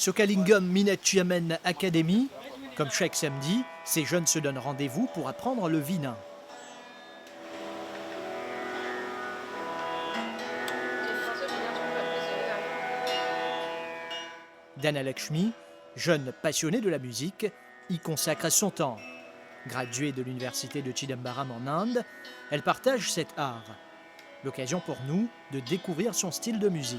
Sokalingam Minetchiamen Academy, comme chaque samedi, ces jeunes se donnent rendez-vous pour apprendre le vinin. Dhanalakshmi, jeune passionnée de la musique, y consacre son temps. Graduée de l'université de Chidambaram en Inde, elle partage cet art. L'occasion pour nous de découvrir son style de musique.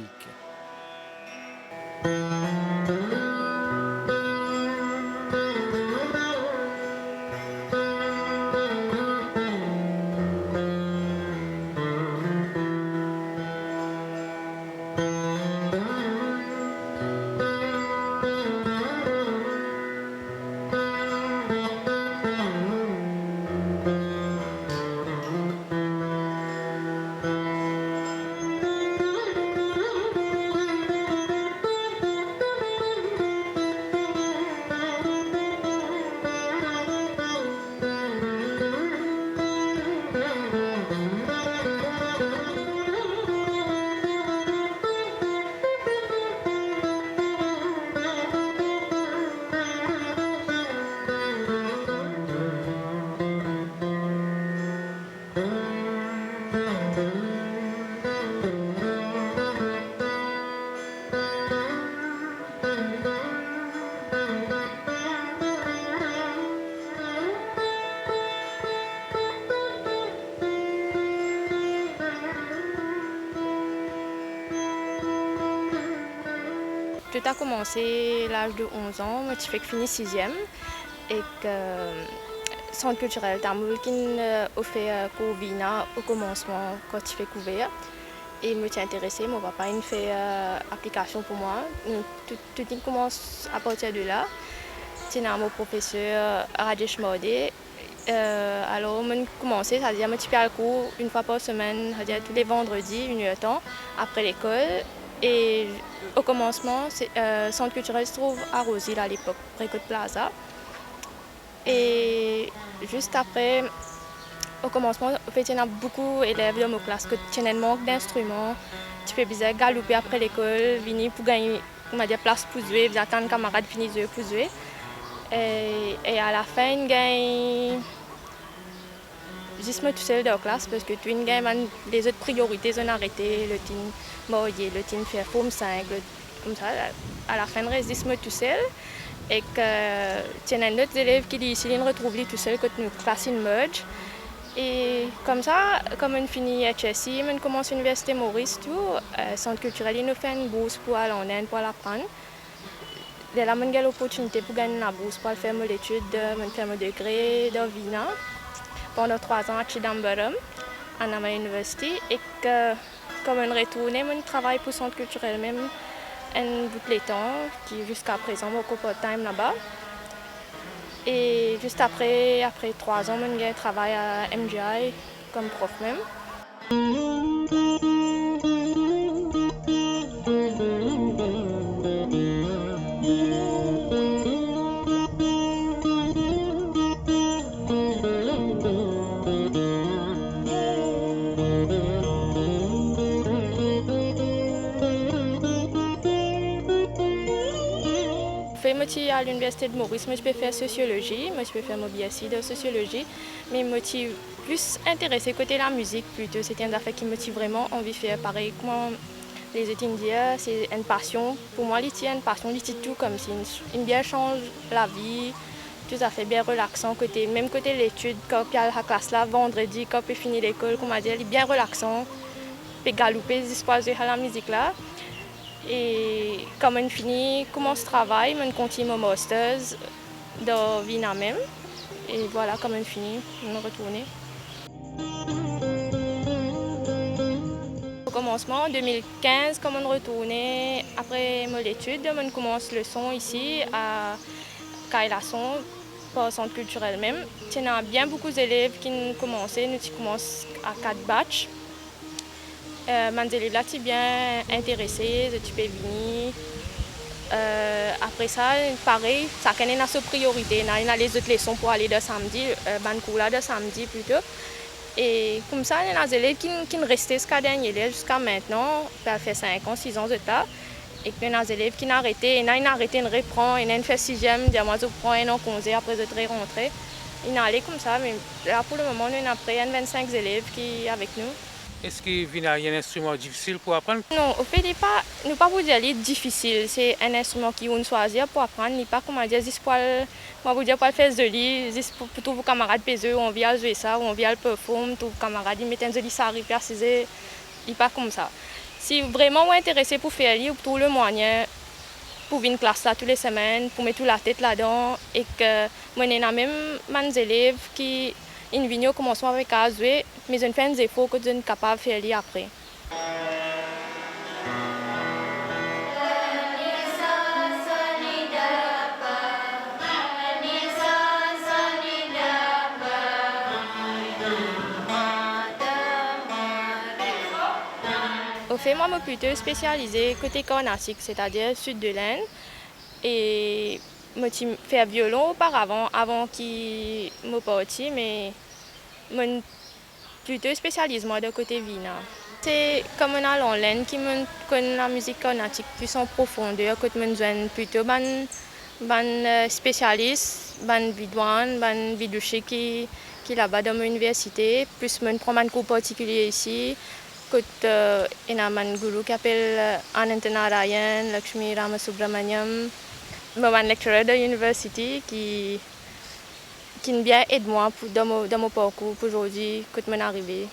Tout a commencé à l'âge de 11 ans, moi j'ai fini 6e et que centre culturel Tamoul qui a fait Vina au commencement quand je fais couvert. Et me suis intéressée, mon papa il fait application pour moi. Tout commence à partir de là. C'est mon professeur Rajesh Morde. Alors, on a commencé, c'est-à-dire que je fais le cours une fois par semaine, c'est-à-dire tous les vendredis, 1 heure de temps, après l'école. Et au commencement, le centre culturel se trouve à Rosil à l'époque, Précote Plaza. Et juste après, au commencement, en fait, il y a beaucoup d'élèves dans ma classe qui ont un manque d'instruments. Tu fais bizarre galoper après l'école, venir pour gagner place pour jouer, vous attendre camarades finissent pour jouer. Et à la fin, il gagne juste moi tout seul dans la classe parce que tout les autres priorités ont arrêté, le team marié, le team fait forme 5, comme ça. À la fin, il reste juste moi tout seul. Et que il y a un autre élève qui dit ici, il retrouve lui tout seul quand nous classe une merge. Et comme ça, comme on finit HSI, on commence l'université Maurice, tout, centre culturel, il nous fait une bourse pour aller en Inde pour l'apprendre. Là, on a l'opportunité pour gagner la bourse pour faire l'étude, faire mon degré de Vina pendant 3 ans à Chidambaram, à Nama University. Et que, comme on retourne, on travaille pour le centre culturel même un bout de temps, qui jusqu'à présent, mon part-time là-bas. Et juste après 3 ans, je travaille à MGI comme prof même. Moi, à l'université de Maurice, moi, je peux faire sociologie, moi, je peux faire mon BSc de sociologie, mais moi, je suis plus intéressée côté la musique plutôt. C'est une affaire qui me motive vraiment envie de faire pareil. Comment les autres Indiens, c'est une passion. Pour moi, c'est une passion, c'est tout comme si une bien change la vie, tout à fait bien relaxant côté, même côté l'étude, quand il y a la classe là, vendredi, quand il finit l'école, comme on dit, il est bien relaxant, puis galoper, l'espoir de la musique là. Et quand on finit, commence le travail, on continue mon master dans Vina même. Et voilà, quand on finit, on retourne. Au commencement, en 2015, quand on retournait après mon étude, on commence le son ici à Kailason, par le centre culturel même. Il y a bien beaucoup d'élèves qui ont commencé, nous commençons à 4 batchs. Mes élèves là, bien intéressés, tu peux venir. Après ça, pareil, ça a sa priorité. Il y a les autres leçons pour aller de samedi, de samedi plutôt. Et comme ça, il y a des élèves qui sont restés jusqu'à dernier jusqu'à maintenant. Ça fait 5 ans, 6 ans de temps. Et puis, il y a des élèves qui ont arrêté, il y a arrêté, ils reprennent, il y a une fait 6e, il y a moi, je prends un an congé après je suis rentré. Il est allé comme ça, mais là, pour le moment, il y a près de 25 élèves qui sont avec nous. Est-ce qu'il y a un instrument difficile pour apprendre? Non, au fait, il n'est pas, nous pas vous dire il est difficile. C'est un instrument qui on choisit pour apprendre. Il n'est pas, comment dire, juste pour vous dire pour faire joli, juste pour tous vos camarades PSE, on vient jouer ça, on vient le performer, tous vos camarades, ils mettent un joli sari, précisé. Il n'est pas comme ça. Si vraiment vous êtes intéressé pour faire lire, tout le moyen, pour venir classe là toutes les semaines, pour mettre toute la tête là-dedans, et que moi, il y a même des élèves qui ils viennent au commencement avec à jouer, mais ils font des efforts que je suis capable de faire lire après. Au fait, moi, je suis plutôt spécialisée côté carnassique, c'est-à-dire sud de l'Inde. Et je fais violon auparavant, avant qu'il me parti, mais je suis plutôt spécialisée de côté vina. C'est comme on a en l'Inde qui me connaît la musique carnatique plus en profondeur, que je suis plutôt ban spécialiste, ban vidouane, ban vidouché qui là-bas dans l'université, plus je prends un cours particulier ici. Il y a un guru qui s'appelle Anantha Narayan, Lakshmi Ramasubramaniam, un lecturer de l'université qui bien aide moi dans mon parcours pour aujourd'hui, quand je suis arrivée.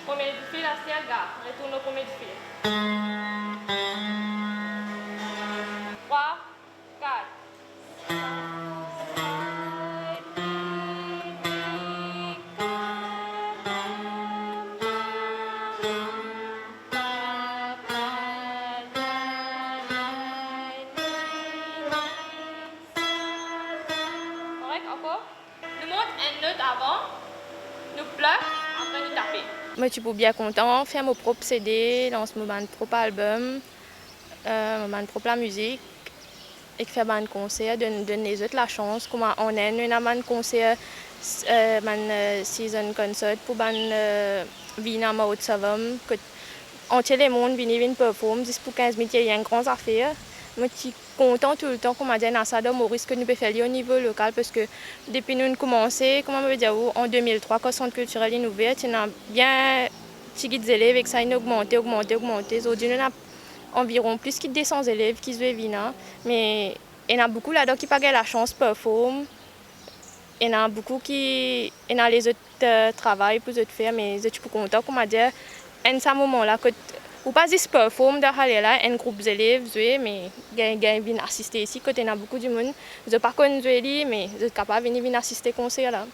Premier fil à Stiaga, retourne au premier fil. 3, 4. Correct, encore. Nous montre une note avant, nous bloque, après nous taper. Moi, je suis bien content de faire mon propre CD, lancer mon propre album, mon propre musique, et faire un concert, donner les autres la chance. Comme on a un concert, un season concert pour un Vina Mahotsavam, que entier le monde vient performer, juste pour 15 minutes, il y a une grande affaire. Moi, je suis content tout le temps qu'on m'a dit dans ça, Maurice, que nous pouvons faire au niveau local, parce que depuis que nous avons commencé, comment on veut dire, en 2003, quand le centre culturel est ouvert, il y a bien des élèves et que ça a augmenté. Aujourd'hui, nous avons environ plus de 200 élèves qui jouent à Vina, mais il y en a beaucoup là-dedans qui n'ont pas la chance de performer. Il y en a beaucoup qui ont les autres travail pour les autres faire, mais je suis content qu'on m'a dit, à ce moment-là, ou pas juste performer dans là, un groupe d'élèves jouer, mais ils viennent assister ici, quand il y a beaucoup de monde. Je ne sais pas comment jouer, mais je suis capable de venir assister au concert là.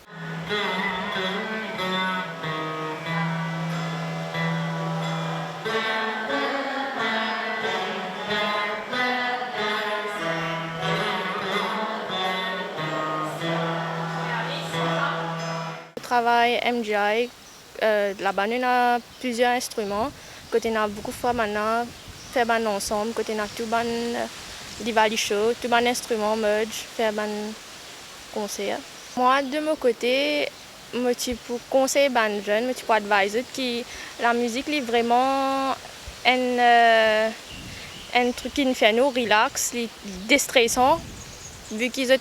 Je travaille MGI, là-bas on a plusieurs instruments. Côté on a beaucoup de fois maintenant faire un ensemble, côté on a tout des valley show, tout un instrument merge, faire un concert. Moi de mon côté, je suis pour conseiller les jeunes, je suis pour advisor qui la musique est vraiment un truc qui nous fait nous relax, déstressant. Vu qu'ils ont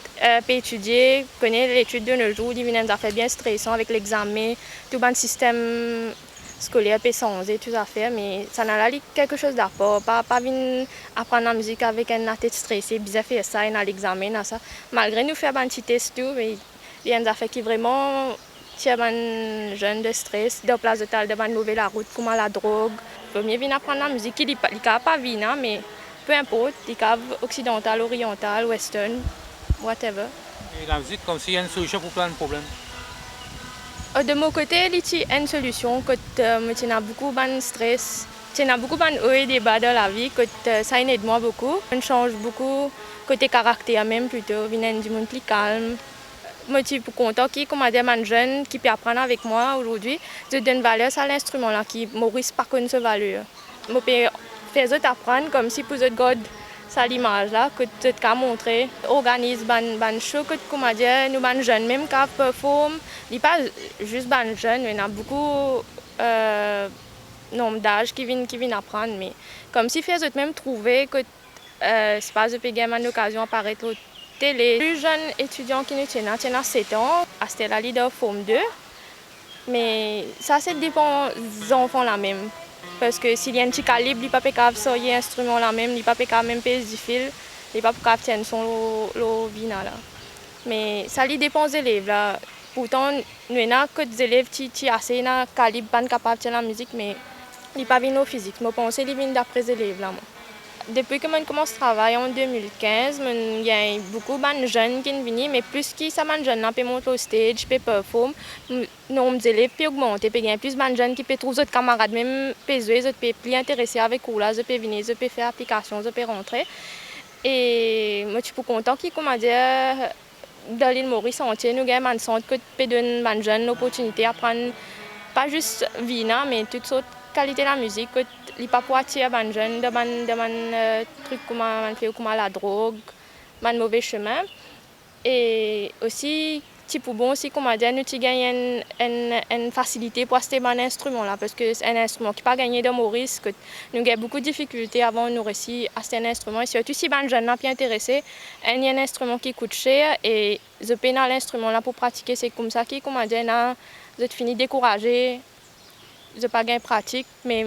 étudié, connaissent l'étude de nos jours, ils viennent des affaires bien stressantes avec l'examen, tout le système scolaire peut changer, tout à fait, mais ça n'a pas quelque chose d'apport. Pas venir apprendre la musique avec une tête stressée, bien faire ça, dans l'examen, ça. Malgré nous faire un petit test, tout, mais il y a des affaires qui vraiment tirent un jeune de stress, de place de tal, de mauvais la route, pour la drogue. Il faut mieux venir apprendre la musique, il n'y a pas vina, mais peu importe, les caves occidentales, orientales, western, whatever. Et la musique, comme s'il y a une solution pour plein de problèmes. De mon côté, il y a une solution. Quand il y a beaucoup de stress, Il y a beaucoup de hauts et des bas dans la vie, ça aide moi beaucoup. On change beaucoup, côté caractère même plutôt, il y a du monde plus calme. Moi, je suis content qu'il y ait des jeunes qui peuvent apprendre avec moi aujourd'hui. Je donne valeur à l'instrument là, qui Maurice par contre ce valeur. Je peux faire eux apprendre comme si pour eux garder ça l'image là, que tu as montré. Organise ban show que nous ban jeunes même qui performent. Il pas juste ban jeunes, il y a beaucoup nombre d'âges qui viennent apprendre, mais comme si faire eux même trouver que c'est pas une occasion d'apparaître les plus jeunes étudiants qui nous tiennent 7 ans, c'était la leader forme 2. Mais ça, c'est dépend des enfants là même. Parce que s'il y a un petit calibre, il ne peut pas capable sortir instrument là même, il ne peut pas capable même peser du fil, il ne peut pas capable tenir son vina là. Mais ça dépend des élèves là. Pourtant, nous avons que des élèves qui ont assez de calibre, pas capable de tenir la musique, mais ils ne peuvent pas venir au physique. Je pense qu'ils viennent d'après les élèves là. Moi. Depuis que je commence à travailler en 2015, il y a beaucoup de jeunes qui sont venus, mais plus que ça, les jeunes peuvent monter au stage, peuvent performer, le nombre d'élèves peut augmenter, il y a plus de jeunes qui peuvent trouver d'autres camarades, même peuvent plus intéressés avec eux, ils peuvent venir, ils peuvent faire application, ils peuvent rentrer. Et moi, je suis content qu'ils dans l'île Maurice entière, nous avons un centre qui peut donner aux jeunes l'opportunité d'apprendre pas juste vina, mais toutes sortes de qualités de la musique. Il pas pour attirer les jeunes de trucs comme la drogue, de mauvais chemin. Et aussi, pour bon aussi, comme on dit, nous gagnons une facilité pour acheter un instrument là, parce que c'est un instrument qui n'a pas gagné de Maurice, que nous avons beaucoup de difficultés avant de nous réussir à acheter un instrument. Et surtout si les jeunes sont bien intéressés, il y a un instrument qui coûte cher et je paye l'instrument là pour pratiquer. C'est comme ça que, comme on dit, je finis découragé, je n'ai pas gagné pratique, mais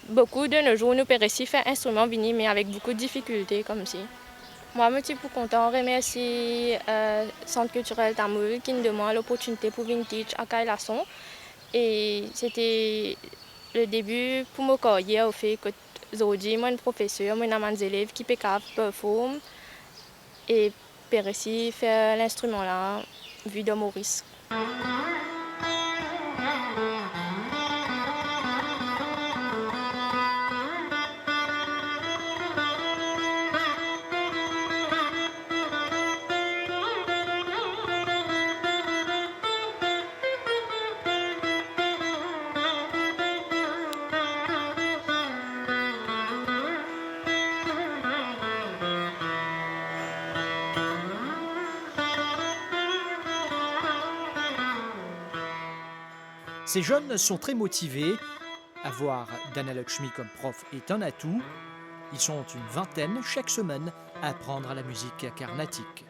beaucoup de nos jours, nous pouvons réussir à faire un instrument vini, mais avec beaucoup de difficultés comme si. Moi, je suis content de remercier le Centre culturel Tamoul qui nous demande l'opportunité pour venir teach à Kailasson. Et c'était le début pour me carrière au fait que aujourd'hui, moi, un professeur, moi, des élèves qui peuvent performer et peuvent réussir à faire l'instrument là, vu de Maurice. Ces jeunes sont très motivés. Avoir Dhanalakshmi comme prof est un atout. Ils sont une vingtaine chaque semaine à apprendre la musique carnatique.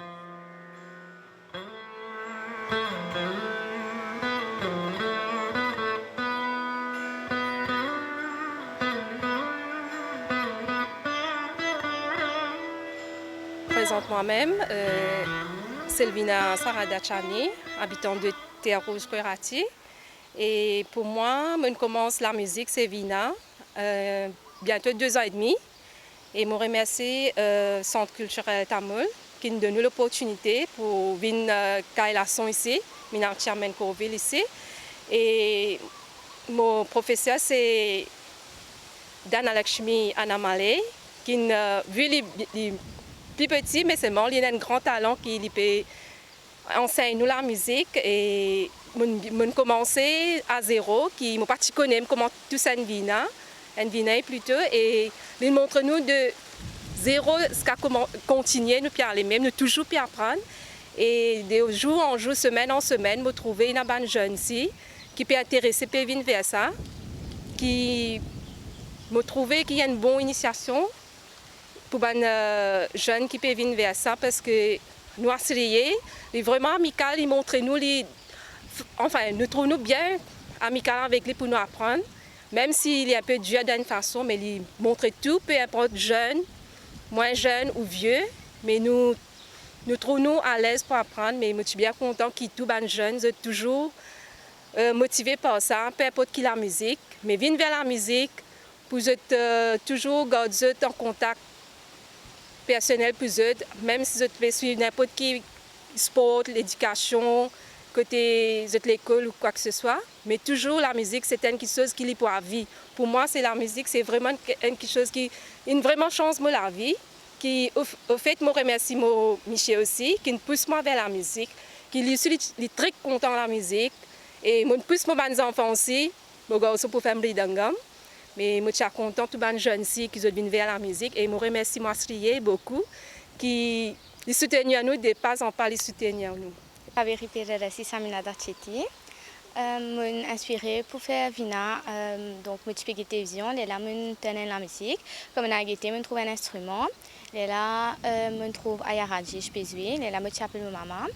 Présente moi-même, Selvina Saradachani, habitant de Théarose Kurati. Et pour moi, je commence la musique, c'est Vina, bientôt 2 ans et demi. Et je remercie le Centre culturel Tamoul qui nous donne l'opportunité pour venir à Kailasson ici, venir à Tchermen-Corville ici. Et mon professeur, c'est Dhanalakshmi Anamale, qui, vu les plus petit, mais seulement il a un grand talent qui peut enseigner nous la musique. Et je commencé à zéro, qui m'a pas connaît comment tout ça une vina plutôt, et il montre nous de zéro jusqu'à continuer nous parler même, nous toujours puis apprendre. Et de jour en jour, semaine en semaine, me trouver une bonne jeune ici qui peut intéresser, peut venir vers ça, qui me trouver qu'il y a une bonne initiation pour les jeunes qui peuvent venir vers ça, parce que nous essayons, il est vraiment amical, il montre nous, enfin, nous trouvons bien amical avec lui pour nous apprendre, même s'il est un peu dur d'une façon, mais il montre tout, peu importe jeune, moins jeune ou vieux, mais nous trouvons à l'aise pour apprendre, mais je suis bien content que tous les jeunes soient toujours motivés par ça, peu importe qui la musique, mais viennent vers la musique pour toujours garder en contact personnel pour eux, même si vous pouvez suivre n'importe quel sport, l'éducation, côté de l'école ou quoi que ce soit, mais toujours la musique, c'est quelque chose qui est pour la vie. Pour moi, c'est la musique, c'est vraiment quelque chose qui vraiment change la vie. Qui, au fait, je remercie Michel aussi, qui me pousse moi vers la musique, qui est très content de la musique. Et je pousse mes enfants aussi, mes garçons pour faire un mais je suis content de tous les jeunes aussi qui viennent vers la musique. Et je remercie moi beaucoup, qui soutiennent nous, de pas en parler, soutiennent nous. Kaveri Pereresi Samina Dacheti. M'ont inspiré pour faire Vina, donc je suis télévision, et là je tenais la musique. Comme on a guetté, je trouve un instrument. Et là je trouve Ayaraji, je peux jouer. Et là je appelle ma maman.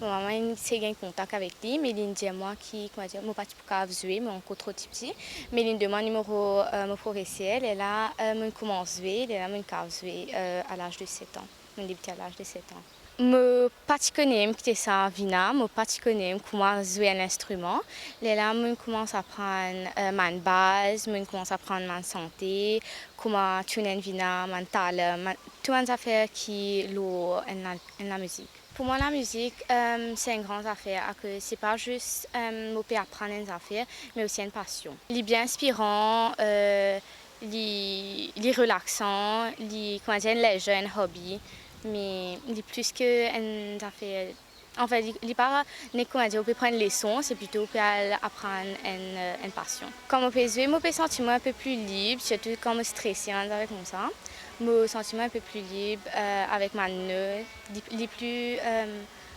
Ma maman s'est en contact avec lui, mais il dit à moi qui, comment dire, moi pas pour jouer, mais encore trop petit. Mais il demande numéro mon professionnel. Et là je commence à jouer. Et là je jouer à l'âge de 7 ans. Je débuté à l'âge de 7 ans. Je ne connais pas ça Vina, je ne connais pas comment jouer un instrument. Là, je commence à apprendre ma base, je commence à apprendre ma santé, comment tuner Vina, ma talent, toutes les affaires qui sont dans la musique. Pour moi, la musique, c'est une grande affaire. Ce n'est pas juste apprendre des affaires, mais aussi une passion. Il est bien inspirant, il est relaxant, il est léger, un hobby. Mais il est plus qu'une affaire. En fait, il n'est pas comment dire, on peut prendre les sons, c'est plutôt pour apprendre une passion. Quand on peut jouer, je me sens un peu plus libre, surtout quand je suis stressée avec ça. Je me sens un peu plus libre avec ma note. Il est plus,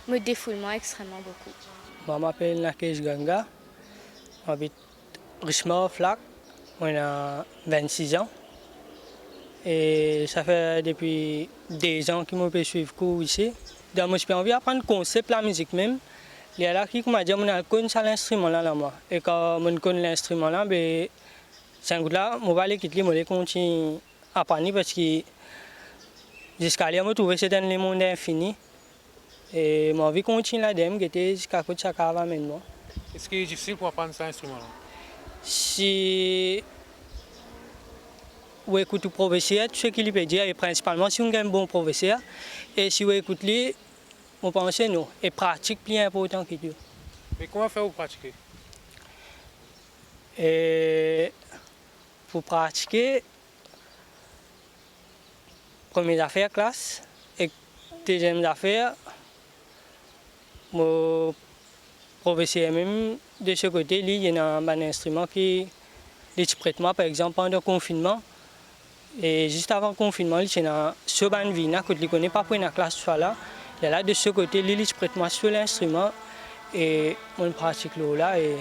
me défoule extrêmement beaucoup. Je m'appelle Nakesh Ganga, j'habite Richemont Flac, on a 26 ans. Et ça fait depuis 2 ans que je peux suivre cours ici. Donc, j'ai envie d'apprendre le concept de la musique même. Il y a là qui m'a dit que je connais l'instrument là moi. Et quand je connais l'instrument là, c'est un coup là, je vais aller quitter, je vais continuer à apprendre parce que jusqu'à là, je trouve que c'est un monde infini. Et j'ai envie de continuer là-dedans, jusqu'à ce que ça va maintenant. Est-ce qu'il est difficile pour apprendre cet instrument-là? Si vous écoutez le professeur, tout ce qu'il peut dire, et principalement si vous avez un bon professeur, et si vous écoutez lui, vous pensez non, et pratique plus important que tout. Mais comment faire pour pratiquer? Et pour pratiquer, première affaire classe, et deuxième affaire, mon professeur même de ce côté, lui, il y a un instrument qui est prêt moi, par exemple, pendant le confinement. Et juste avant le confinement, il y a ce ban vina que je ne connais pas pour une classe soit là. Il y a là de ce côté, il prête moi sur l'instrument et on pratique là et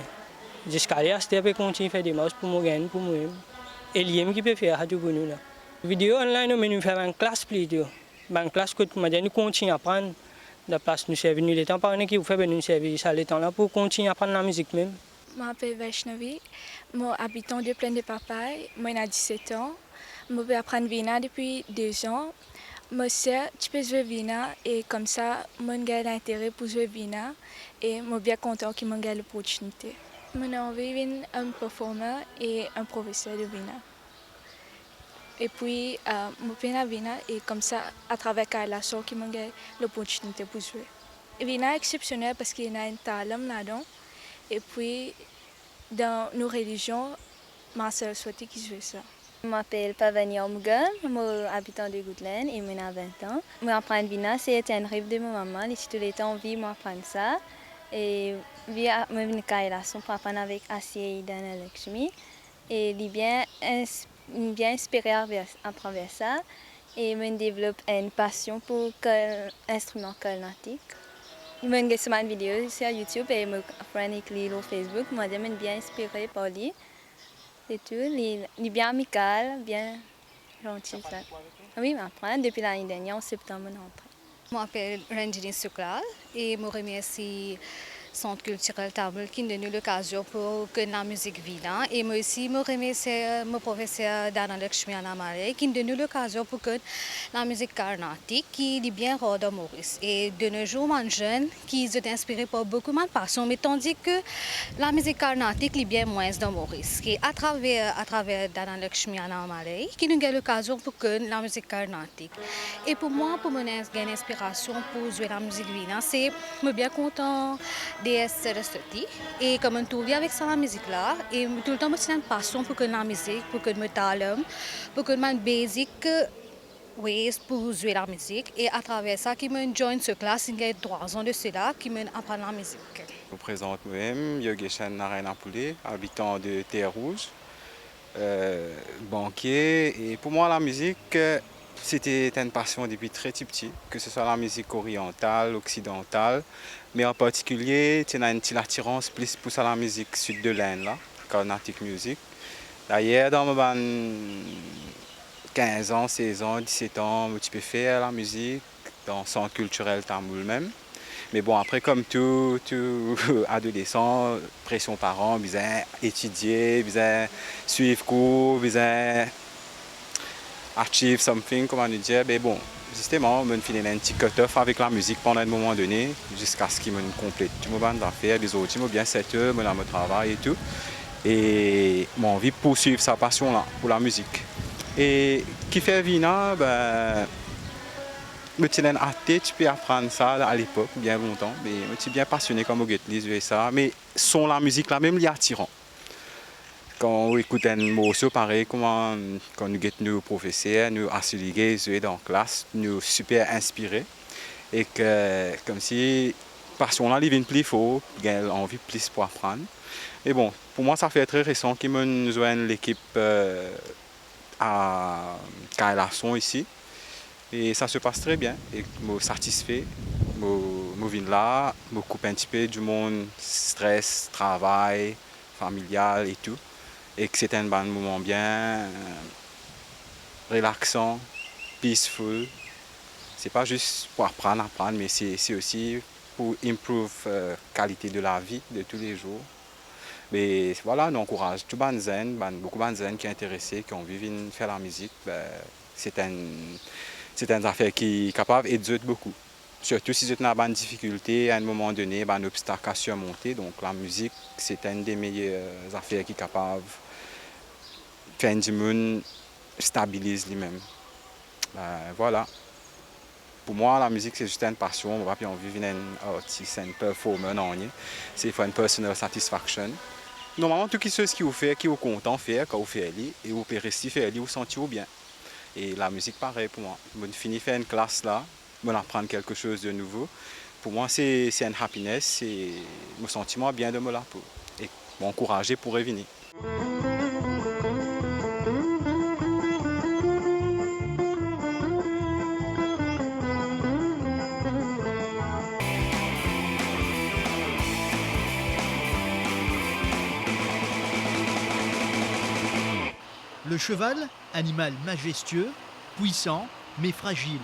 jusqu'à là, je continue à faire des marches pour moi gagner pour moi. Et l'IM qui peut faire à tout nous là. Vidéo online, nous faire une classe plutôt. Une classe que nous continuons à apprendre. La place nous sert le temps par qui vous fait nous servir ça le temps là pour continuer à apprendre la musique même. Je m'appelle Vaishnavi, je suis habitant de Plaine de Papaye, j'ai 17 ans. Je vais apprendre Vina depuis 2 ans. Je sais que je peux jouer Vina et comme ça, je gagne l'intérêt pour jouer Vina et je suis bien content que je gagne l'opportunité. J'ai envie d'être un performeur et un professeur de Vina. Et puis, je fais la Vina et comme ça, à travers la sorte, je gagne l'opportunité pour jouer. Vina est exceptionnel parce qu'il y a un talent là-dedans. Et puis, dans nos religions, ma sœur souhaitait qu'il joue ça. Je m'appelle Pavani Omgan, je suis habitant de Goodland et j'ai 20 ans. Je apprends Vina, c'est un rêve de ma maman. Et tout le temps, je vais apprendre ça. Et je vais pour apprendre avec Asiya Dana Lakshmi. Et il est bien inspiré à travers ça. Et je développe une passion pour l'instrument carnatique. Je regarde une vidéo sur YouTube et je apprends sur Facebook. Je suis bien inspiré par lui. C'est tout. Il est bien amical, bien gentil. Oui, je m'apprends depuis l'année dernière, en septembre. Je m'appelle Ranjini Sukral et je remercie le Centre culturel Table qui nous donne l'occasion pour que la musique Vina. Et moi aussi, je remercie mon professeur Dana Lakshmi Anamale qui nous donne l'occasion pour que la musique carnatique qui est bien rare dans Maurice. Et de nos jours, les jeunes qui sont inspirés par beaucoup de passion, mais tandis que la musique carnatique est bien moins dans Maurice. Et à travers Dana Lakshmi Anamale qui nous donne l'occasion pour que la musique carnatique. Et pour moi, pour mon inspiration pour jouer la musique Vina, c'est bien content DS ressorti. Et comme on trouve avec ça la musique là, et tout le temps, j'ai une passion pour que la musique, pour que me talent, pour que man basic ways pour jouer la musique. Et à travers ça, qui me join ce classe, il y a 3 ans de cela, qui me apprend la musique. Je vous présente moi-même, Yogeshan Narayana Poulé, habitant de Terre-Rouge, banquier. Et pour moi, la musique, c'était une passion depuis très petit, que ce soit la musique orientale, occidentale, mais en particulier, tu as une petite attirance plus pour la musique sud de l'Inde, là, Carnatic Music. D'ailleurs, dans mes 15 ans, 16 ans, 17 ans, tu peux faire la musique dans le centre culturel tamoul même. Mais bon, après, comme tout adolescent, pression parents, besoin étudier, besoin suivre cours, besoin achieve something, comment on dit. Mais bon, justement, on finit un petit cut-off avec la musique pendant un moment donné, jusqu'à ce qu'il me complète tout mon bande d'affaires, les autres, moi bien 7 heures, moi mon travail et tout. Et j'ai envie de poursuivre sa passion-là pour la musique. Et qui fait Vina, ben, je suis athée, tu peux apprendre ça à l'époque, bien longtemps. Mais je suis bien passionné comme je ça. Mais son la musique là même, il est attirant. Quand on écoute un morceau pareil, quand nous avons nos professeurs, nous assurés dans la classe, nous super inspirés. Et que comme si passion là, il vient plus fort, il a envie plus pour apprendre. Et bon, pour moi, ça fait très récent qu'ils me joignent l'équipe à Kailasson ici. Et ça se passe très bien. Et je suis satisfait. Je viens là, je coupe un petit peu du monde, stress, travail, familial et tout. Et que c'est un bon moment bien relaxant, peaceful. C'est pas juste pour apprendre, mais c'est aussi pour improve la qualité de la vie de tous les jours. Mais voilà, on encourage tout le zen, beaucoup de zen qui sont intéressés, qui ont envie de faire la musique. Ben, c'est une affaire qui est capable d'aider beaucoup. Surtout si vous avez une difficulté à un moment donné, un obstacle à surmonter. Donc la musique, c'est une des meilleures affaires qui est capable de faire du monde stabilise lui-même. Ben, voilà. Pour moi, la musique, c'est juste une passion. On va puis envie d'être un artiste, un performer, c'est pour une personal satisfaction. Normalement, tout ce qui vous fait, qui vous content de faire, quand vous faites, et vous pouvez rester faire, vous sentez bien. Et la musique, pareil pour moi. Je finis faire une classe là, je apprendre quelque chose de nouveau. Pour moi, c'est une happiness et je me sens bien de me là pour et m'encourager pour revenir. Le cheval, animal majestueux, puissant, mais fragile.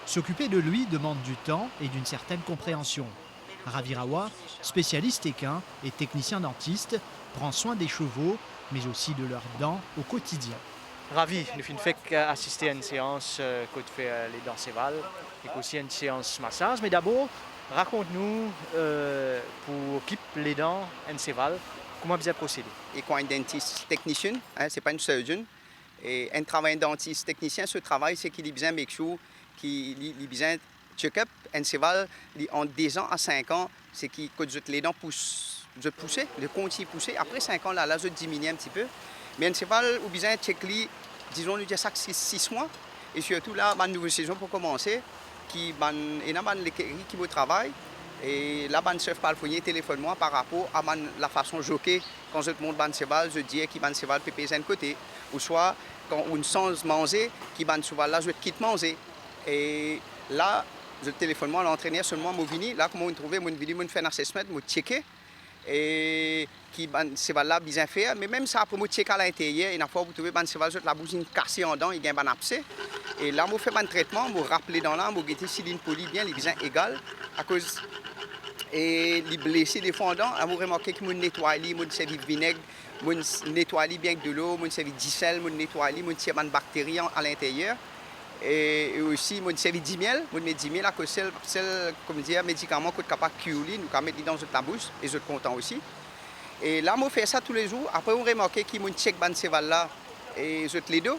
S'occuper de lui demande du temps et d'une certaine compréhension. Ravi Rawa, spécialiste équin et technicien dentiste, prend soin des chevaux, mais aussi de leurs dents au quotidien. Ravi, nous avons fait assister à une séance que tu fais les dents sévales et aussi une séance massage. Mais d'abord, raconte-nous pour qui les dents en séval. Comment vous avez procédé? Et quand un dentiste technicien, ce n'est pas une surgeon, et un travail dentiste technicien, ce travail, c'est qu'il a besoin de sure qu'il a besoin de check-up. Un cheval, en 10 ans à 5 ans, c'est que les dents poussent, le continue de pousser. Après 5 ans, là, je diminue un petit peu. Mais un cheval, il a besoin de checker, disons, nous disons ça 6 mois. Et surtout là, une nouvelle saison pour commencer, il y a une qui me travaille. Et là, je ne sais pas le téléphone-moi par rapport à la façon de joker. Quand je te montre le cheval, je dis que le cheval peut peser d'un côté. Ou soit, quand on sent manger, qui le cheval là, je te quitte manger. Et là, je téléphone-moi l'entraîneur seulement, je venu. Là, comment on trouve, je venu faire un assessment, je checker. Et qui le cheval là, bien fait. Mais même ça, après, je checker à l'intérieur. Et une fois, vous trouvez le cheval, la bousine cassée en dents, il y a un abcès. Et là, je fais un traitement, je rappelle dans là, je guette si l'une bien, les bien égal. À cause et les blessés des fondants, à vous remarquer que je nettoie, je servis de vinaigre, je nettoie bien avec de l'eau, je servis de sel, je nettoie, je tire des bactéries à l'intérieur. Et aussi, je servis de miel, je mets 10 000 à cause de comme dire, médicaments que capable de cuire, nous mettre dans la bouche et je suis content aussi. Et là, je fais ça tous les jours. Après, on remarque que je check ban cheval là et je les deux.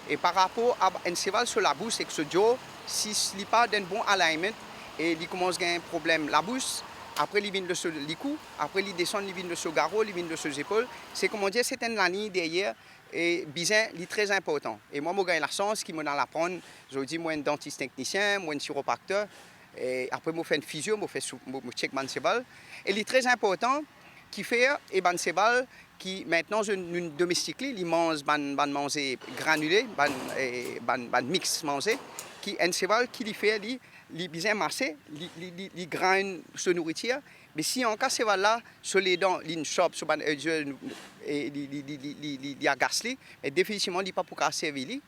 Et par rapport à un cheval sur la bouche, c'est que ce jour, s'il n'est pas d'un bon alignment et il commence à avoir un problème la bouche, après ils viennent sur les coups, après ils descendent, ils viennent sur le garrot, ils viennent sur les épaules. C'est comment dire, c'est une ligne derrière et bizarre, c'est très important. Et moi, j'ai la chance qui m'a l'apprendre. Je dis, moi, un dentiste technicien, moi, un chiropracteur. Et après, je fais une physio, je check mon cheval. Et il est très important qui fait, et ban cheval, qui maintenant, je domestique, il mange, manger granulé, ban mix manger, qui un cheval qui lui fait, il bien marcher, il graine sa nourriture. Mais si en cas cheval là, sur les dents, il chope, sur il agace, mais définitivement, il n'est pas pour casser servir.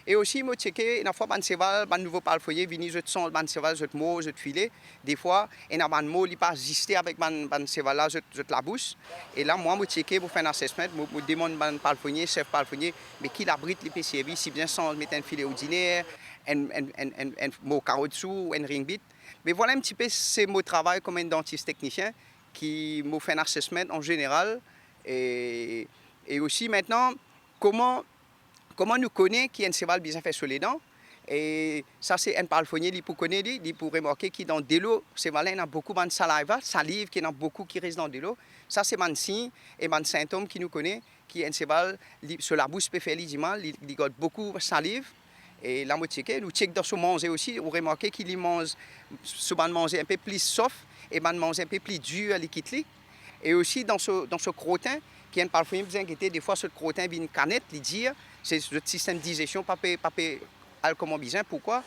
Et aussi, je checké, une fois, un cheval, un nouveau palfoyer, vini, je sens un cheval, je mot, je filet. Des fois, il y a un mot, il n'est pas existé avec un cheval là, je la bouche. Et là, moi, je checké pour faire un assessment, je demande un palfoyer, chef palfoyer, mais qui l'abrite les PCV, si bien sans mettre un filet ordinaire, un mot carreau-dessous, un ring bit. Mais voilà un petit peu c'est mon travail comme un dentiste technicien qui me fait un assessment en général. Et aussi maintenant, comment nous connaissons qui est un cheval bien fait sur les dents. Et ça, c'est un palfonnier qui peut connaître, il peut remarquer que dans de l'eau, ce cheval a beaucoup de salive, qui a beaucoup qui reste dans de l'eau. Ça, c'est un signe et un symptôme qui nous connaît, qui est un cheval sur la bouche peut faire du mal, il a beaucoup de salive. Et là, nous checkons dans son manger aussi, on remarque qu'il mange souvent manger un peu plus soft et manger un peu plus dur à liquide. Et aussi dans ce crottin, qui est un palfonnier bien inquiété, des fois ce crottin vient une canette, il dit, c'est le système de digestion, pas comment bien, pourquoi?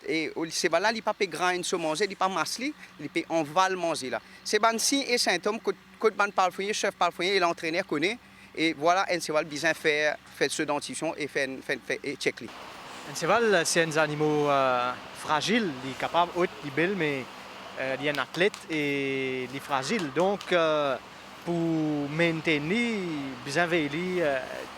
Et c'est là, il ne peut pas grainer se manger, il ne peut pas masser, il peut on va le manger là. C'est un signe et symptôme que le palfonnier, chef palfonnier et l'entraîneur connaît. Et voilà, un cheval bien fait ce dentition et fait check. Un cheval, c'est un animal fragile, il est capable d'être belle, mais il est un athlète et il est fragile. Donc, pour maintenir, bien veiller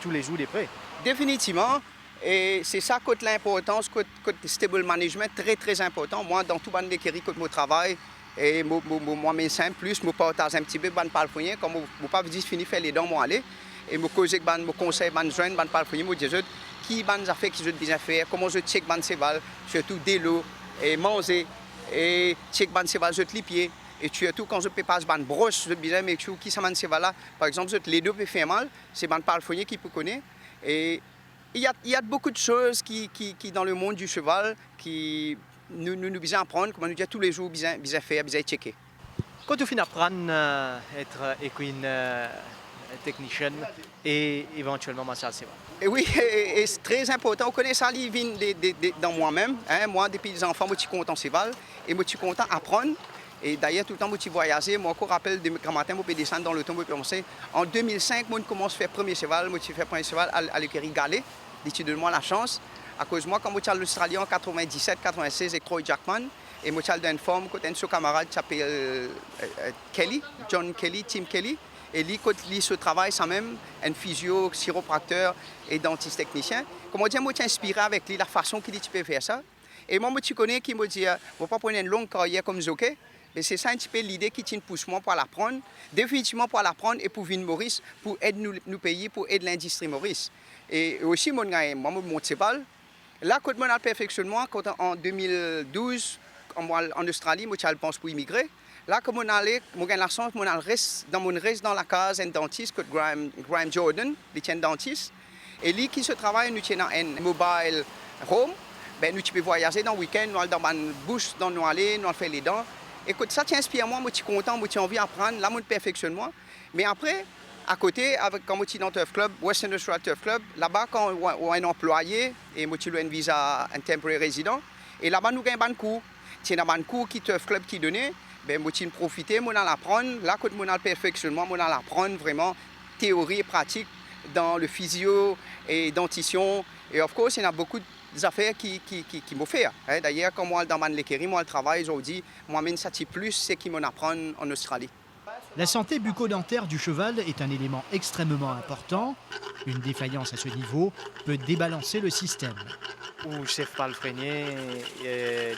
tous les jours de près. Définitivement. Et c'est ça que l'importance, que le stable management très très important. Moi, dans tout le monde que mon travail, et moi-même simple plus, je partage un petit peu de palfonnier, comme je ne pas juste finir faire les dents, moi aller. Et je conseille, je joindre de palfonnier, je dis qui ban affaires qui je bien faire, comment je check ban cheval, surtout de l'eau et manger et check ban cheval je les pieds et surtout quand je peux passer ban brosse, je bien mais qui ça ban cheval là, par exemple les deux peut faire mal, c'est ban palfonnier qui peut connaître et il y a beaucoup de choses qui dans le monde du cheval qui nous bien apprendre, comme nous dit tous les jours bien faire, bien checker. Quand tu finis d'apprendre à être équine technicien et éventuellement massage cheval. Et oui, et c'est très important. On connaît ça, il vient dans moi-même. Hein. Moi, depuis les enfants, je suis content en cheval et je suis content d'apprendre. Et d'ailleurs, tout le temps, je suis voyagé. Moi, je me rappelle de grand matin, je peux descendre dans le temps, je peux commencer. En 2005, je commence à faire premier cheval. Je fais premier cheval à l'écurie Gallet. J'ai donné moi la chance. À cause de moi, quand je suis à l'Australie en 97, 96 avec Troy Jackman, et je suis dans une forme, quand un camarade qui s'appelle Kelly, John Kelly, Tim Kelly. Et lui, quand il se travaille, ça même, un physio, chiropracteur et dentiste technicien. Comment dire, moi, je suis inspiré avec lui, la façon qu'il peut faire ça. Et moi, tu connais qui me dit, je ne vais pas prendre une longue carrière comme jockey, mais c'est ça un petit peu l'idée qui me pousse moi pour l'apprendre, définitivement pour l'apprendre et pour venir Maurice, pour aider nous pays, pour aider l'industrie Maurice. Et aussi, moi, mon cheval, là, quand je perfectionnement, quand en 2012, en Australie, moi, je pense pour immigrer. Là, comme on allait, moi j'ai la chance, on reste dans la case un dentiste, que Graham Jordan, il tient dentiste. Et lui qui se travaille, nous tient un mobile home, ben nous tu peux voyager dans le week-end, nous allons dans une bouche, dans nous aller, nous faire les dents. Écoute, ça t'inspire moi, je suis content, je suis envie d'apprendre, là, je perfectionne moi. Mais après, à côté, quand je suis dans le Turf Club, Western Australia Turf Club, là-bas, quand on a un employé, et je suis un visa, un temporary résident, et là-bas, nous avons un cours. Il y a un cours qui Turf Club qui donnait. Ben, moi, je profiter, moi, l'apprendre. Là, quand moi, le perfectionnement, moi, l'apprendre vraiment théorie et pratique dans le physio et dentition. Et of course, il y a beaucoup d'affaires qui m'ont fait. Hein. D'ailleurs, quand moi, dans l'écurie, moi, le travail aujourd'hui, moi-même, ça tire plus, c'est qui m'en apprendre en Australie. La santé bucco-dentaire du cheval est un élément extrêmement important. Une défaillance à ce niveau peut débalancer le système. Ou chef palfrenier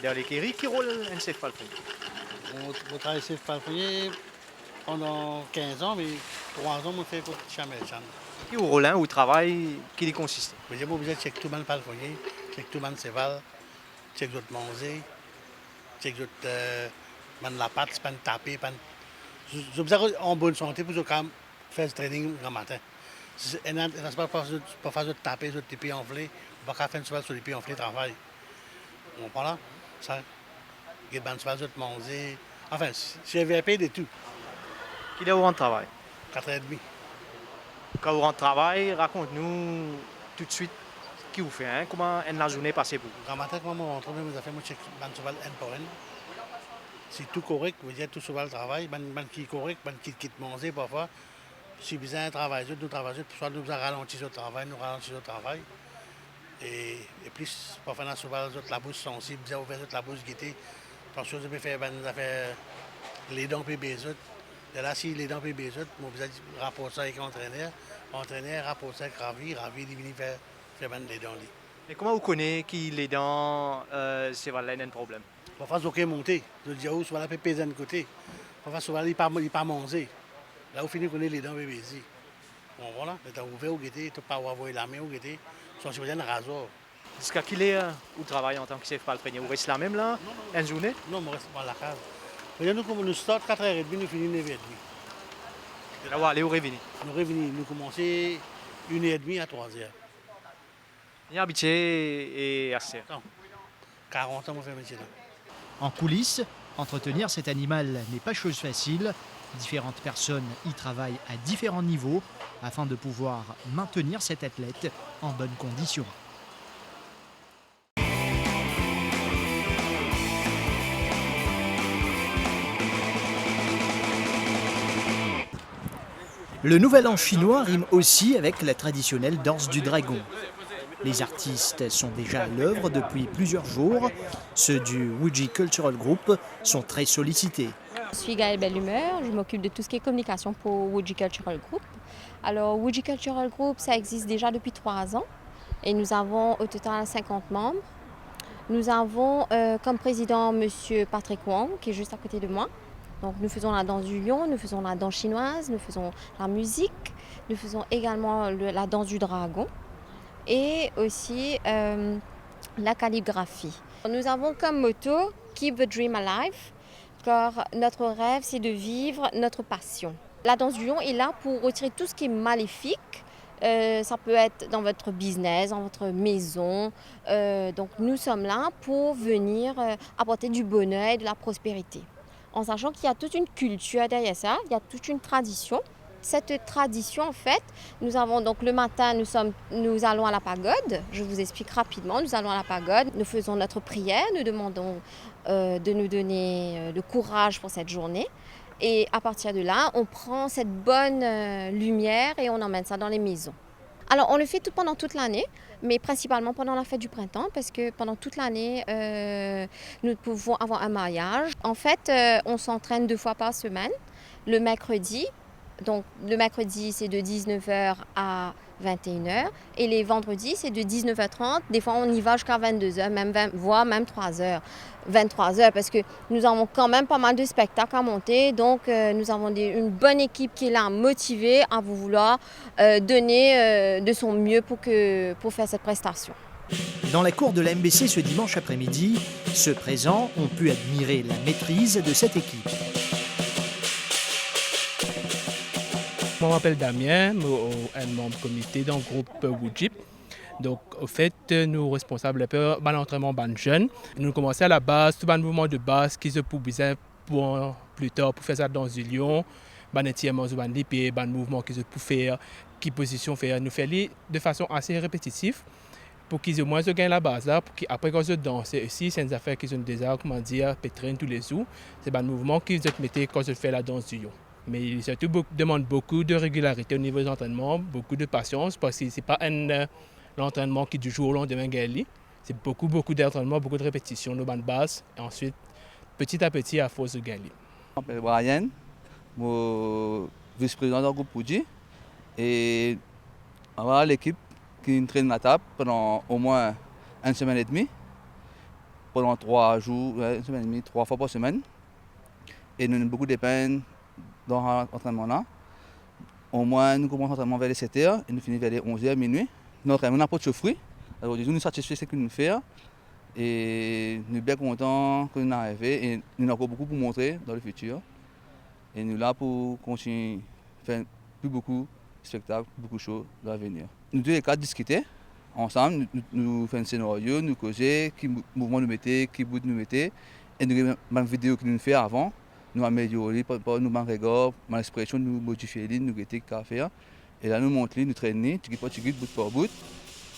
dans l'écurie, qui roule un chef palfrenier? Je travaille chef palfrenier pendant 15 ans, mais 3 ans, je fais pour jamais. Et au Rollin, où travail, qui consiste? J'ai besoin de checker tout le monde palfrenier, checker tout le monde cheval, checker d'autres manger, checker d'autres la patte, c'est pas taper, pas. Je veux en bonne santé pour quand faire du training le matin. C'est pas faire de taper sur les pieds enflés, pas faire sur les pieds enflés travail. On comprend là? Ça, il y a des choses de manger. Enfin, c'est VP de tout. Qui est au travail? 4h30. Quand vous rentrez au travail, raconte-nous tout de suite ce que vous faites, hein? Comment la journée passe pour vous? Le matin, quand je rentre, je fais mon check N pour N. C'est tout correct, vous dites tout souvent le travail, qui est correct, qui quitte manger parfois. Si besoin de travailler, nous travaillons, soit nous ralentissons le travail, nous ralentissons le travail. Et plus, parfois, nous souvent la bouche sensible, nous avons la bouche guettée. Attention, je peux faire les dents et les autres. Et là, si les dents et les autres, je vais rapporter ça avec l'entraîneur. L'entraîneur rapporte ça avec Ravi, il vient faire les dents. Et comment vous connaissez que les dents, c'est vraiment un problème? Parfois, ils ont monté. Je dis, oh, souvent, la peut peser d'un côté. Parfois, souvent, il ne pas manger. Là, au final, on connaît les dents bébés. Bon, voilà, les dents ouvertes, tu ne peux pas avoir la main, tu sont sur un rasoir. Jusqu'à quelle heure vous travaillez en tant que chef palefrenier? Vous restez là même là, une journée? Non, je reste pas à la cave. Mais nous sortons 4h30, nous finissons 9h30. Et là, vous allez au Révini? Nous revenons, nous commençons 1h30 à 3h. Bien habitué et assez. 40 ans, on fait métier là. En coulisses, entretenir cet animal n'est pas chose facile. Différentes personnes y travaillent à différents niveaux afin de pouvoir maintenir cet athlète en bonne condition. Le Nouvel An chinois rime aussi avec la traditionnelle danse du dragon. Les artistes sont déjà à l'œuvre depuis plusieurs jours. Ceux du Wuji Cultural Group sont très sollicités. Je suis Gaëlle Bellumeur, je m'occupe de tout ce qui est communication pour Wuji Cultural Group. Alors Wuji Cultural Group, ça existe déjà depuis 3 ans et nous avons au total 50 membres. Nous avons comme président M. Patrick Wang, qui est juste à côté de moi. Donc nous faisons la danse du lion, nous faisons la danse chinoise, nous faisons la musique, nous faisons également la danse du dragon et aussi la calligraphie. Nous avons comme motto « Keep the dream alive », car notre rêve, c'est de vivre notre passion. La danse du lion est là pour retirer tout ce qui est maléfique. Ça peut être dans votre business, dans votre maison. Donc nous sommes là pour venir apporter du bonheur et de la prospérité. En sachant qu'il y a toute une culture derrière ça, il y a toute une tradition. Cette tradition, en fait, nous avons donc le matin, nous allons à la pagode. Je vous explique rapidement, nous allons à la pagode, nous faisons notre prière, nous demandons de nous donner le courage pour cette journée. Et à partir de là, on prend cette bonne lumière et on emmène ça dans les maisons. Alors, on le fait pendant toute l'année, mais principalement pendant la fête du printemps, parce que pendant toute l'année, nous pouvons avoir un mariage. En fait, on s'entraîne 2 fois par semaine, le mercredi. Donc, le mercredi, c'est de 19h à 21h. Et les vendredis, c'est de 19h30. Des fois, on y va jusqu'à 22h, voire même 3h. 23h, parce que nous avons quand même pas mal de spectacles à monter. Donc, nous avons une bonne équipe qui est là, motivée à vouloir donner de son mieux pour faire cette prestation. Dans la cour de la MBC ce dimanche après-midi, ceux présents ont pu admirer la maîtrise de cette équipe. Je m'appelle Damien, je suis un membre comité dans le groupe Wuji. Donc, au fait, nous sommes responsables de l'entraînement de jeunes. Nous commençons à la base, tout un mouvement de base qui se pour plus tard pour faire ça dans le lion, un mouvement qui se pour faire, qui position faire. Nous faisons de façon assez répétitive pour qu'ils au moins gagnent la base là, pour qu'après quand ils dansent aussi, c'est une affaire qui sont déjà, comment dire, pétrine tous les jours. C'est un mouvement qu'ils mettent quand ils font la danse du lion. Mais surtout demande beaucoup de régularité au niveau des entraînements, beaucoup de patience, parce que ce n'est pas l'entraînement qui du jour au lendemain gagne. C'est beaucoup d'entraînements, beaucoup de répétitions, nos bandes basses, et ensuite, petit à petit, à force de gagner. Je m'appelle Brian, je suis vice-président du groupe Wuji. Et on a l'équipe qui entraîne la table pendant au moins 1 semaine et demie, pendant 3 jours, 1 semaine et demie, 3 fois par semaine. Et nous avons beaucoup de peine dans l'entraînement-là. Au moins, nous commençons l'entraînement vers les 7h et nous finissons vers les 11h, minuit. Notre entraînement n'a pas de fruits. Alors, nous sommes satisfaits de ce que nous faisons. Et nous sommes bien contents que nous sommes arrivés et nous avons encore beaucoup pour montrer dans le futur. Et nous sommes là pour continuer à faire plus beaucoup de spectacles, beaucoup de choses dans l'avenir. Nous deux les quatre discuter ensemble, nous faisons un scénario, nous causons, quel mouvement nous mettons, quel bout nous mettons. Et nous avons une vidéo que nous faisons avant, nous améliorons, nous regardons, mon expression, nous modifions, nous regardons qu'à faire. Et là nous montrons, nous traînons, tu bout par bout.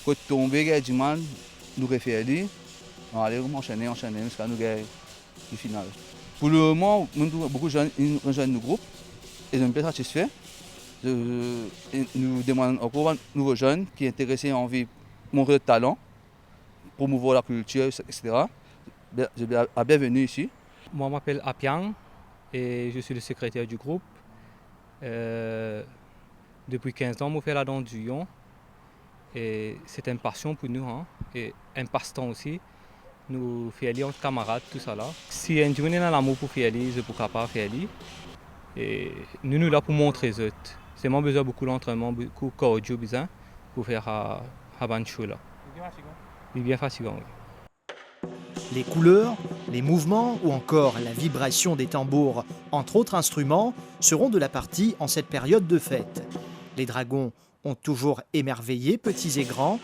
Quand tomber, il y a du mal, nous refaisons. On va aller enchaîner jusqu'à nous gagner le final. Pour le moment, beaucoup de jeunes rejoignent nos groupes et ils sont bien satisfaits. Nous demandons encore de nouveaux jeunes qui sont intéressés en envie de montrer le talent, promouvoir la culture, etc. Bienvenue ici. Moi, je m'appelle Apiang et je suis le secrétaire du groupe. Depuis 15 ans, je fais la danse du Yon. Et c'est une passion pour nous et un passe-temps aussi. Nous faisons entre camarades, tout ça là. Si un jour on a l'amour pour faire, je peux capable faire. Et nous sommes là pour montrer les autres. C'est moi besoin beaucoup d'entraînement, beaucoup de cardio besoin pour faire à bancho là. C'est bien fatigant. Oui. Les couleurs, les mouvements ou encore la vibration des tambours, entre autres instruments, seront de la partie en cette période de fête. Les dragons ont toujours émerveillé petits et grands.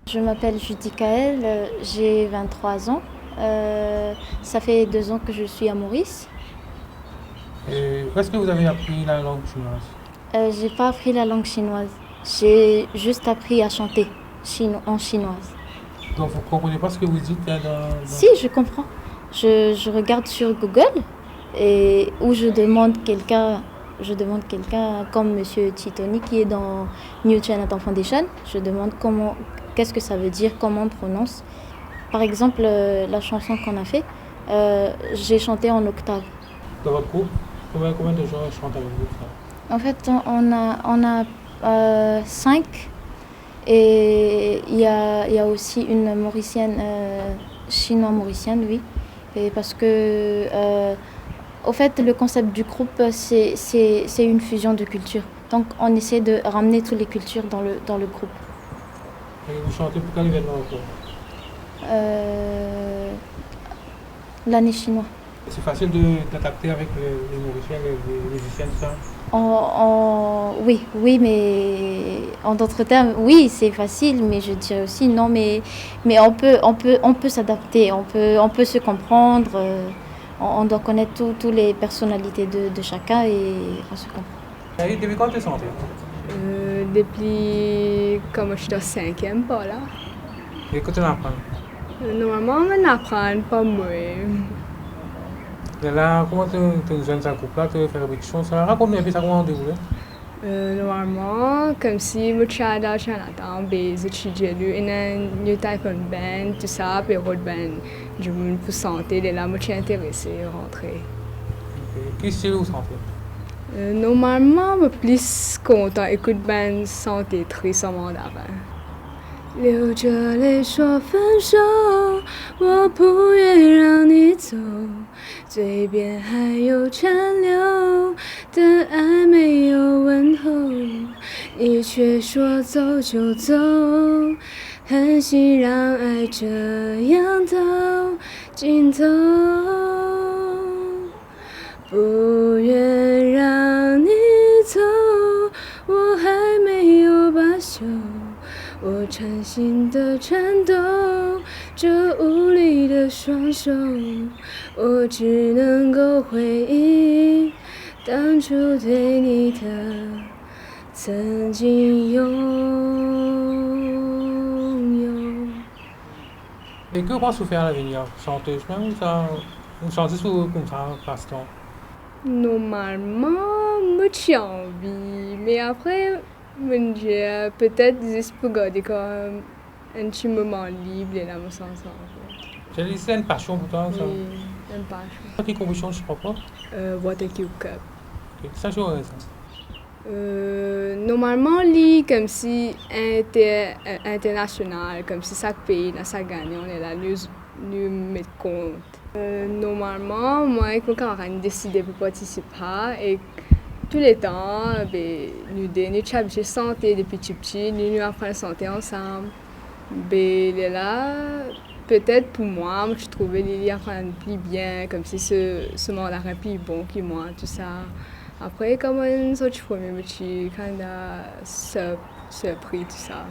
Je m'appelle Judy Kael, j'ai 23 ans. Ça fait 2 ans que je suis à Maurice. Où est-ce que vous avez appris la langue chinoise? J'ai pas appris la langue chinoise. J'ai juste appris à chanter en chinoise. Donc vous ne comprenez pas ce que vous dites là dans... Si, je comprends. Je regarde sur Google et où je demande quelqu'un comme Monsieur Titoni qui est dans New Chinatown Foundation. Je demande qu'est-ce que ça veut dire, comment on prononce. Par exemple, la chanson qu'on a fait, j'ai chanté en octave. Dans votre groupe, combien de gens chantent avec vous? En fait, on a 5 et il y a aussi une Mauricienne, chinois-mauricienne, oui. Et parce que, au fait, le concept du groupe, c'est une fusion de cultures. Donc, on essaie de ramener toutes les cultures dans le groupe. Et vous chantez pour quel événement encore? L'année chinoise. C'est facile d'adapter avec les Mauriciens, les musiciens, tout ça? Oui, mais en d'autres termes, oui, c'est facile, mais je dirais aussi non, mais on peut s'adapter, on peut se comprendre, on doit connaître toutes les personnalités de chacun et on se comprend. Et depuis quand tu chantes? Depuis quand je suis en 5e, pas là. Et quand tu apprends? Normalement, on n'apprend pas moi. Et là, comment tu joins ce groupe-là, tu fais répétition, ça raconte-nous un peu ça comment on déroule? Normalement, comme si je suis dans Chinatown, je suis dans un new type of band, tout ça, puis road band, je me pour santé, et là, je suis intéressée à rentrer. Quel style vous sentez? Normalement, je suis plus content d'écouter band santé très sans d'avant. 流着泪说分手，我不愿让你走，嘴边还有残留的爱没有问候，你却说走就走，狠心让爱这样到尽头，不愿让你走，我还没有罢休。我贪心的颤抖，这无力的双手，我只能够回忆当初对你的曾经拥有。Et que pensez-vous faire à l'avenir? Chanteuse même ou chanter comme ça, passe-temps? Normalement, j'ai envie, mais après, j'ai peut-être juste pour garder comme un petit moment libre et là, me sens ça. C'est une passion pour toi, ça? Oui, une passion. Quelle compétition tu prends? Water Cube Cup. Ça joue ça? Normalement, comme si international, comme si chaque pays dans sa gagne, on est là, nous mettre compte. Normalement, moi et mon camarade décidé pour participer et tous les temps, nous avons santé depuis petit, nous apprenons à santé ensemble. Là, peut-être pour moi, je trouvais qu'il apprend plus bien, comme si ce monde-là est plus bon que moi, tout ça. Après, comme on s'est fait, quand on a surpris tout ça.